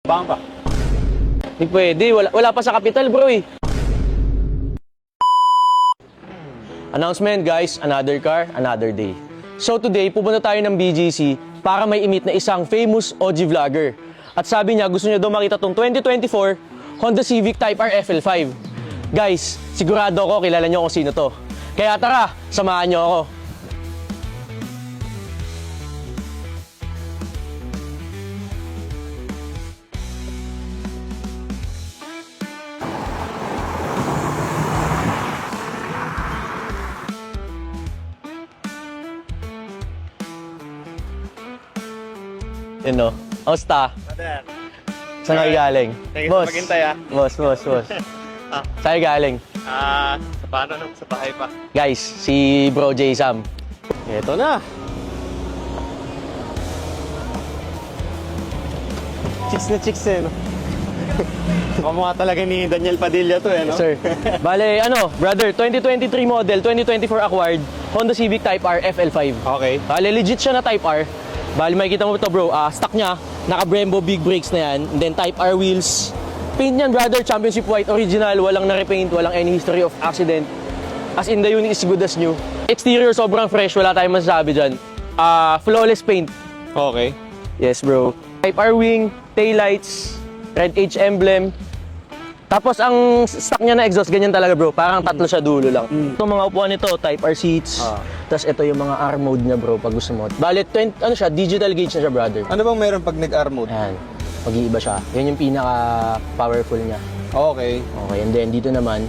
Bang ba? Hindi pwede, wala pa sa kapital bro eh. Announcement guys, another car, another day. So today, pupunta tayo ng BGC para may i-meet na isang famous OG vlogger. At sabi niya, gusto niya daw makita tong 2024 Honda Civic Type R FL5. Guys, sigurado ako kilala niyo kung sino to. Kaya tara, samahan niyo ako. Yun no. Kamusta? Brother. Saan kayo galing? Thank you sa maghintay, ah. Boss. Saan kayo galing? Sa paano no? Sa bahay pa. Guys, si Bro J Sam. Ito na. Chicks na chicks eh, no? Kamukha talaga ni Daniel Padilla to eh, no? Sir. Bale, brother, 2023 model, 2024 acquired, Honda Civic Type R FL5. Okay. Bale, legit siya na Type R. Bale, makikita mo ito bro, stock niya, naka Brembo big brakes na yan, and then Type R wheels. Paint niyan brother, championship white, original, walang na-repaint, walang any history of accident. As in, the unit is good as new. Exterior sobrang fresh, wala tayong masasabi dyan. Flawless paint. Okay. Yes bro. Type R wing, taillights, red H emblem. Tapos ang stock niya na exhaust, ganyan talaga bro. Parang tatlo siya dulo lang. Itong mga upuan nito, Type R seats. Tapos ito yung mga R mode niya bro, pag gusto mo. Bale, siya, digital gauge na siya brother. Ano bang meron pag nag-R mode? Ayan, mag-iiba siya. Yan yung pinaka-powerful niya. Okay. Okay, and then dito naman,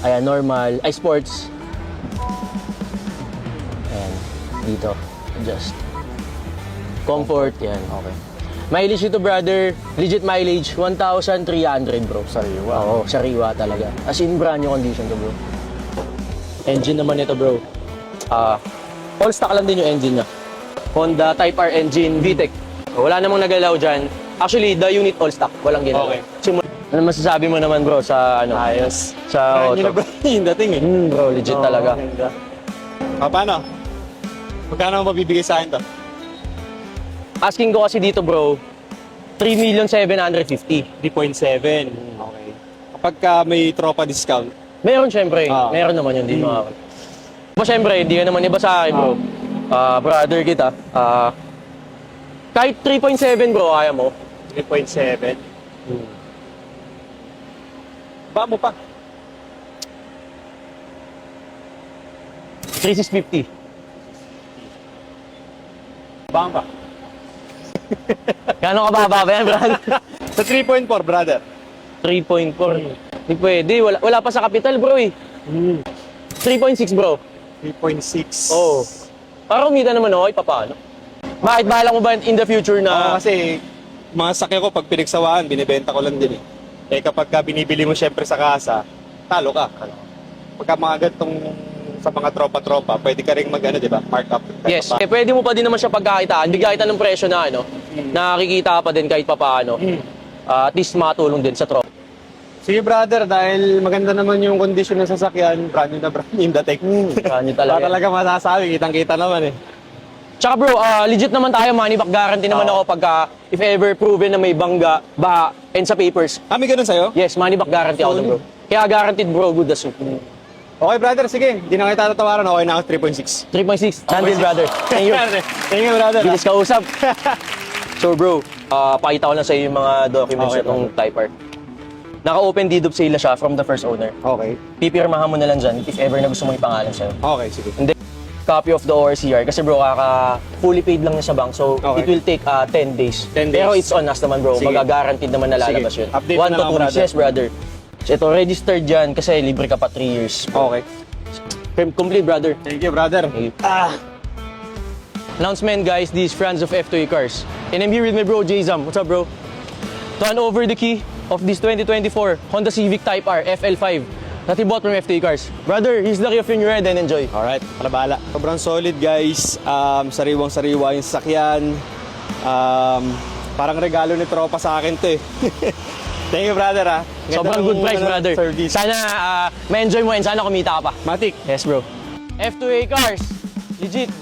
ayan, normal, sports. Ayan, dito, adjust. Comfort, yan, okay. Mileage ito brother, legit mileage, 1,300 bro. Sariwa. Oo, sariwa talaga. As in brand new condition to bro. Engine naman ito bro. All stock lang din yung engine niya. Honda Type R engine, VTEC. Wala namang nagalaw dyan. Actually, the unit all stock, walang ginawa. Okay. Ano masasabi mo naman bro sa ano? Ayos. Sa Yun na auto? ba yung dating eh? Bro, legit talaga. Paano? Magkano mabibigay sa akin to? Asking ko kasi dito bro, 3,750,000. 3.7. Okay. Kapag may tropa discount, Meron syempre, meron naman yun, di mo syempre, hindi ka naman iba sa akin bro. Brother kita. Kahit 3.7 bro, kaya mo. 3.7. Ba mo pa? 3,650. Bang ba? Gano'n ka bababa yan, brother? Sa 3.4, brother. 3.4. Hindi pwede, wala pa sa kapital bro eh. 3.6 bro. 3.6. Oo. Para umita naman ako, paano? Bakit bahala mo ba in the future na... Kasi mga sakya ko pag pinagsawaan, binibenta ko lang din eh. Eh kapag binibili mo syempre sa kasa, talo ka. Pagka mga gantong sa mga tropa-tropa, pwede ka rin mag-ano, di ba? Mark up. Yes, pwede mo pa din naman siya pagkakitaan. Bigyan kita ng presyo na nakikita pa din kahit papaano. At least makatulong din sa tropa. Sige brother, dahil maganda naman yung kondisyon ng sasakyan, brand new na brand new dating. Brand new talaga. Wala talaga masasabi, kitang-kita naman eh. Tsaka bro, legit naman tayo, money back guarantee naman ako pagka if ever proven na may bangga, baha, and sa papers. May ganun sa'yo? Yes, money back guarantee ako bro. Kaya guaranteed bro, good as new. Okay brother, sige. Di na kita tatawaran, okay na ako 3.6. 3.6, Chandel brother. Thank you. Thank you brother. Bilis ka usap. So bro, pakita ko lang sa iyo yung mga documents Okay, itong Type R. Naka-open deed of sale na siya from the first owner. Okay. Pipirmahan mo na lang dyan if ever na gusto mo ipangalan sa'yo. Okay, sige. And then, copy of the ORCR. Kasi bro, fully paid lang niya sa bank. So, Okay. it will take 10 days. 10 days. Pero it's on us naman bro. Sige. Mag-guaranteed naman na lalabas Sige. yun. Update 1 mo na to lang, 2 weeks. brother. Yes, brother. So, ito, registered dyan kasi libre ka pa 3 years. Okay. Complete, brother. Thank you brother. Okay. Announcement guys, these friends of F2E Cars. And I'm here with my bro, Jayzam. What's up bro? To hand over the key of this 2024 Honda Civic Type R FL5 that he bought from F2E Cars. Brother, here's the key of your ride and enjoy. Alright, para bahala. Sobrang solid guys. Sariwang-sariwa yung sasakyan. Parang regalo ni tropa sa akin to eh. Thank you brother ha. Ganda Sobrang ng, good price brother. Service. Sana ma-enjoy mo and sana kumita ka pa. Matik. Yes bro. F2A Cars. Legit.